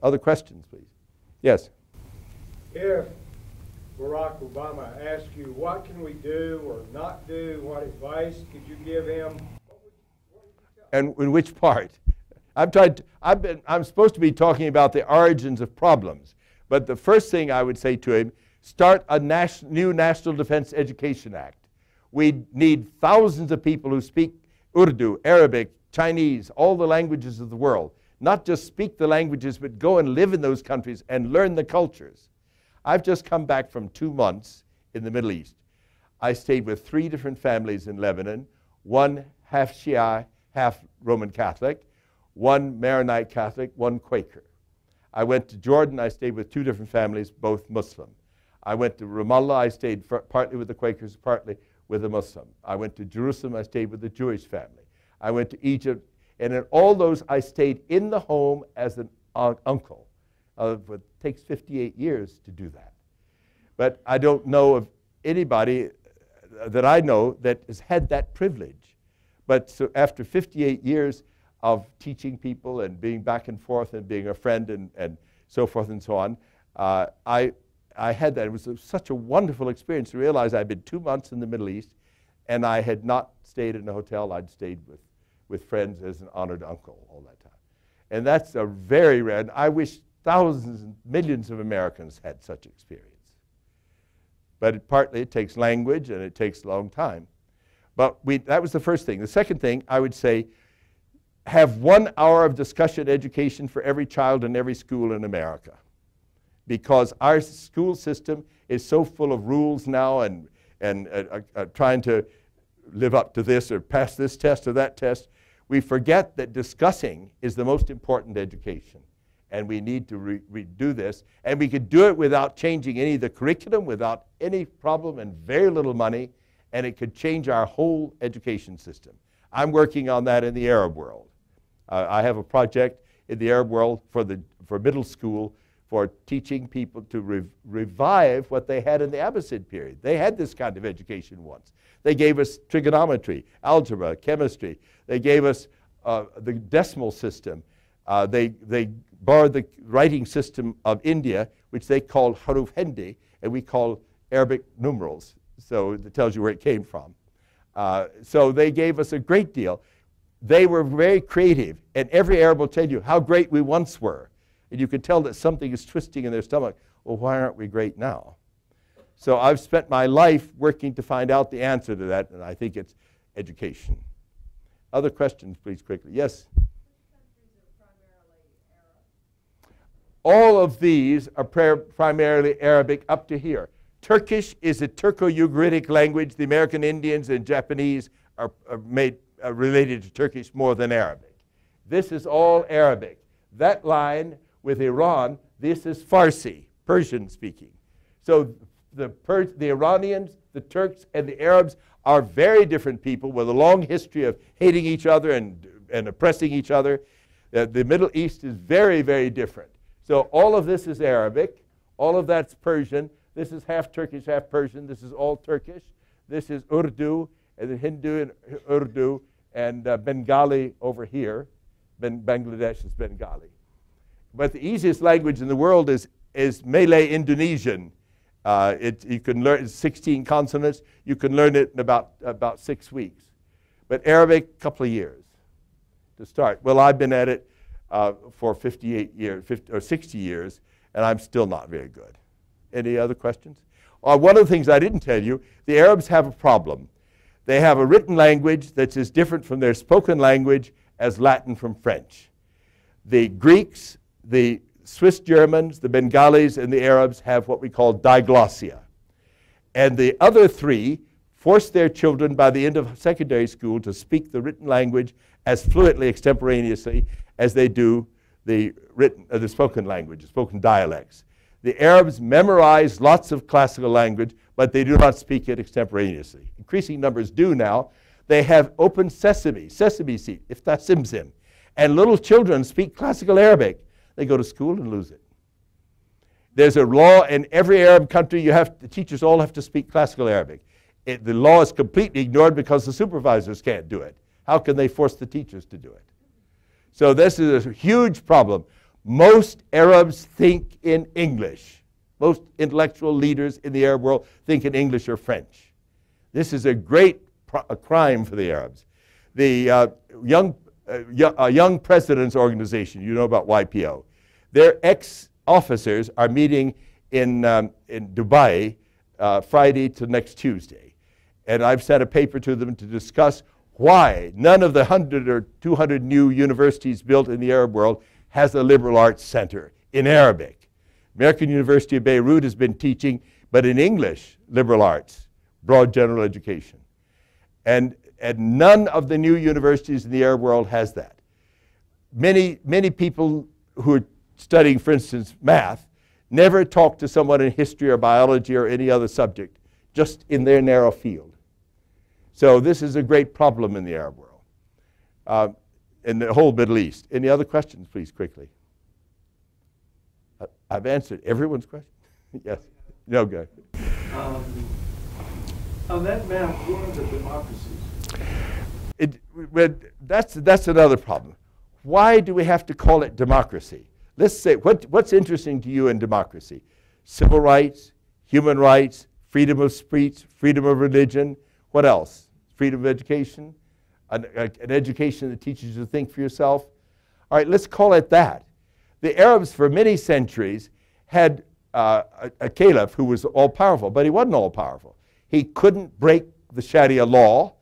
Other questions, please? Yes? If Barack Obama asked you, what can we do or not do, what advice could you give him? What would you tell him? And in which part? I'm supposed to be talking about the origins of problems, but the first thing I would say to him, start a new National Defense Education Act. We need thousands of people who speak Urdu, Arabic, Chinese, all the languages of the world. Not just speak the languages, but go and live in those countries and learn the cultures. I've just come back from 2 months in the Middle East. I stayed with 3 different families in Lebanon, one half Shia, half Roman Catholic, one Maronite Catholic, one Quaker. I went to Jordan, I stayed with 2 different families, both Muslim. I went to Ramallah, I stayed partly with the Quakers, partly with a Muslim. I went to Jerusalem, I stayed with a Jewish family. I went to Egypt, and in all those I stayed in the home as an uncle. It takes 58 years to do that. But I don't know of anybody that I know that has had that privilege. But so after 58 years of teaching people and being back and forth and being a friend and so forth and so on, I had that. It was such a wonderful experience to realize I'd been 2 months in the Middle East and I had not stayed in a hotel. I'd stayed with friends as an honored uncle all that time. And that's a very rare, and I wish thousands and millions of Americans had such experience. But partly it takes language and it takes a long time. But that was the first thing. The second thing, I would say, have 1 hour of discussion education for every child in every school in America. Because our school system is so full of rules now and trying to live up to this or pass this test or that test, we forget that discussing is the most important education. And we need to redo this. And we could do it without changing any of the curriculum, without any problem and very little money, and it could change our whole education system. I'm working on that in the Arab world. I have a project in the Arab world for middle school for teaching people to revive what they had in the Abbasid period. They had this kind of education once. They gave us trigonometry, algebra, chemistry. They gave us the decimal system. They borrowed the writing system of India, which they called Haruf Hindi, and we call Arabic numerals. So it tells you where it came from. So they gave us a great deal. They were very creative, and every Arab will tell you how great we once were. And you can tell that something is twisting in their stomach. Well, why aren't we great now? So I've spent my life working to find out the answer to that, and I think it's education. Other questions, please, quickly. Yes? Which countries are primarily Arab? All of these are primarily Arabic up to here. Turkish is a Turco-Ugaritic language. The American Indians and Japanese are related to Turkish more than Arabic. This is all Arabic. That line with Iran, this is Farsi, Persian speaking. So the Iranians, the Turks, and the Arabs are very different people with a long history of hating each other and oppressing each other. The Middle East is very, very different. So all of this is Arabic. All of that's Persian. This is half Turkish, half Persian. This is all Turkish. This is Urdu, and then Hindu and Urdu, and Bengali over here. Bangladesh is Bengali. But the easiest language in the world is Malay Indonesian. You can learn 16 consonants. You can learn it in about 6 weeks. But Arabic, a couple of years to start. Well, I've been at it for 58 years, 50 or 60 years, and I'm still not very good. Any other questions? One of the things I didn't tell you, the Arabs have a problem. They have a written language that's as different from their spoken language as Latin from French. The Greeks, the Swiss Germans, the Bengalis, and the Arabs have what we call diglossia. And the other 3 force their children by the end of secondary school to speak the written language as fluently, extemporaneously, as they do the spoken language, the spoken dialects. The Arabs memorize lots of classical language, but they do not speak it extemporaneously. Increasing numbers do now. They have open sesame seed, iftah simsim. And little children speak classical Arabic. They go to school and lose it. There's a law in every Arab country, the teachers all have to speak classical Arabic. The law is completely ignored because the supervisors can't do it. How can they force the teachers to do it? So this is a huge problem. Most Arabs think in English. Most intellectual leaders in the Arab world think in English or French. This is a great crime for the Arabs. The Young Presidents Organization, you know about YPO, their ex-officers are meeting in Dubai Friday to next Tuesday. And I've sent a paper to them to discuss why none of the 100 or 200 new universities built in the Arab world has a liberal arts center in Arabic. American University of Beirut has been teaching, but in English, liberal arts, broad general education. And none of the new universities in the Arab world has that. Many people who are studying, for instance, math, never talk to someone in history or biology or any other subject, just in their narrow field. So this is a great problem in the Arab world, in the whole Middle East. Any other questions, please, quickly? I've answered everyone's question. Yes. No, good. On that map, what are the democracies? That's another problem. Why do we have to call it democracy? Let's say, what's interesting to you in democracy? Civil rights, human rights, freedom of speech, freedom of religion. What else? Freedom of education, an education that teaches you to think for yourself. All right, let's call it that. The Arabs for many centuries had a caliph who was all-powerful, but he wasn't all-powerful. He couldn't break the Sharia law,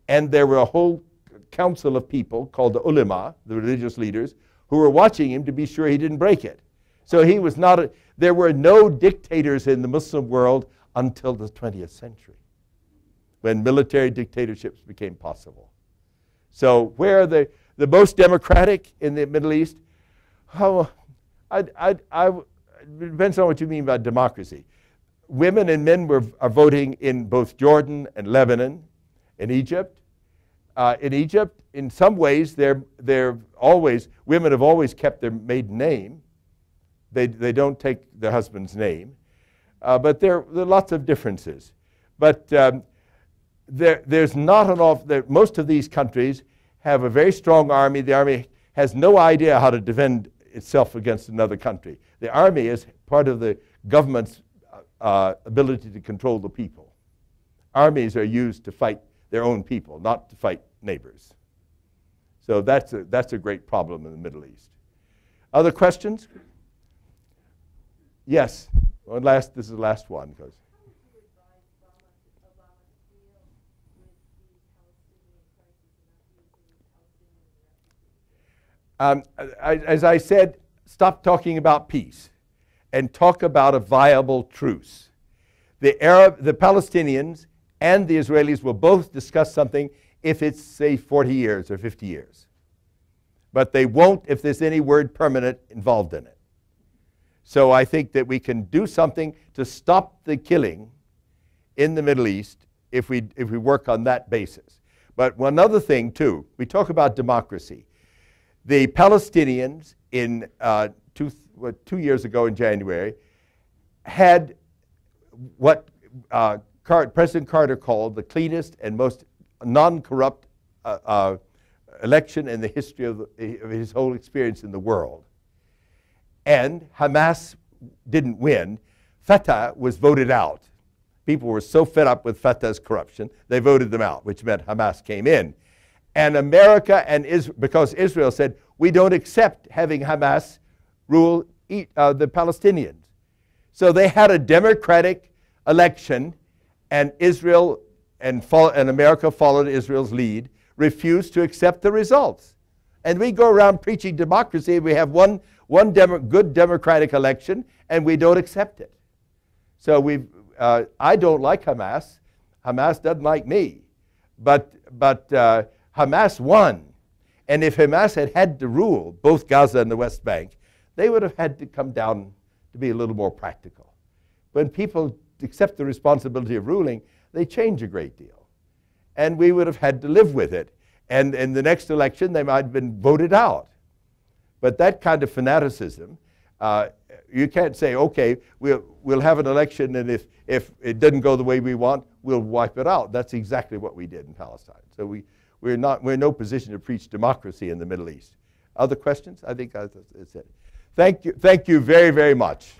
and there were a whole council of people called the ulama, the religious leaders, who were watching him to be sure he didn't break it. So he was not there were no dictators in the Muslim world until the 20th century, when military dictatorships became possible. So where are the most democratic in the Middle East? It depends on what you mean by democracy. Women and men are voting in both Jordan and Lebanon, in Egypt. In some ways, women have always kept their maiden name. They don't take their husband's name. But there are lots of differences. But there's not an awful, most of these countries have a very strong army. The army has no idea how to defend itself against another country. The army is part of the government's ability to control the people. Armies are used to fight their own people, not to fight neighbors. So that's a great problem in the Middle East. Other questions? Yes. This is the last one. As I said, stop talking about peace and talk about a viable truce. The Palestinians and the Israelis will both discuss something if it's, say, 40 years or 50 years. But they won't if there's any word permanent involved in it. So I think that we can do something to stop the killing in the Middle East if we work on that basis. But one other thing, too, we talk about democracy. The Palestinians in 2 years ago in January had what President Carter called the cleanest and most non-corrupt election in the history of his whole experience in the world. And Hamas didn't win. Fatah was voted out. People were so fed up with Fatah's corruption, they voted them out, which meant Hamas came in. And America and Israel, because Israel said, we don't accept having Hamas rule the Palestinians. So they had a democratic election, and Israel and America followed Israel's lead, refused to accept the results. And we go around preaching democracy. We have one good democratic election, and we don't accept it. So I don't like Hamas. Hamas doesn't like me. But Hamas won. And if Hamas had to rule both Gaza and the West Bank, they would have had to come down to be a little more practical. When people accept the responsibility of ruling, they change a great deal. And we would have had to live with it. And in the next election, they might have been voted out. But that kind of fanaticism, you can't say, okay, we'll have an election, and if it doesn't go the way we want, we'll wipe it out. That's exactly what we did in Palestine. So we're in no position to preach democracy in the Middle East. Other questions? I think that's it. Thank you very, very much.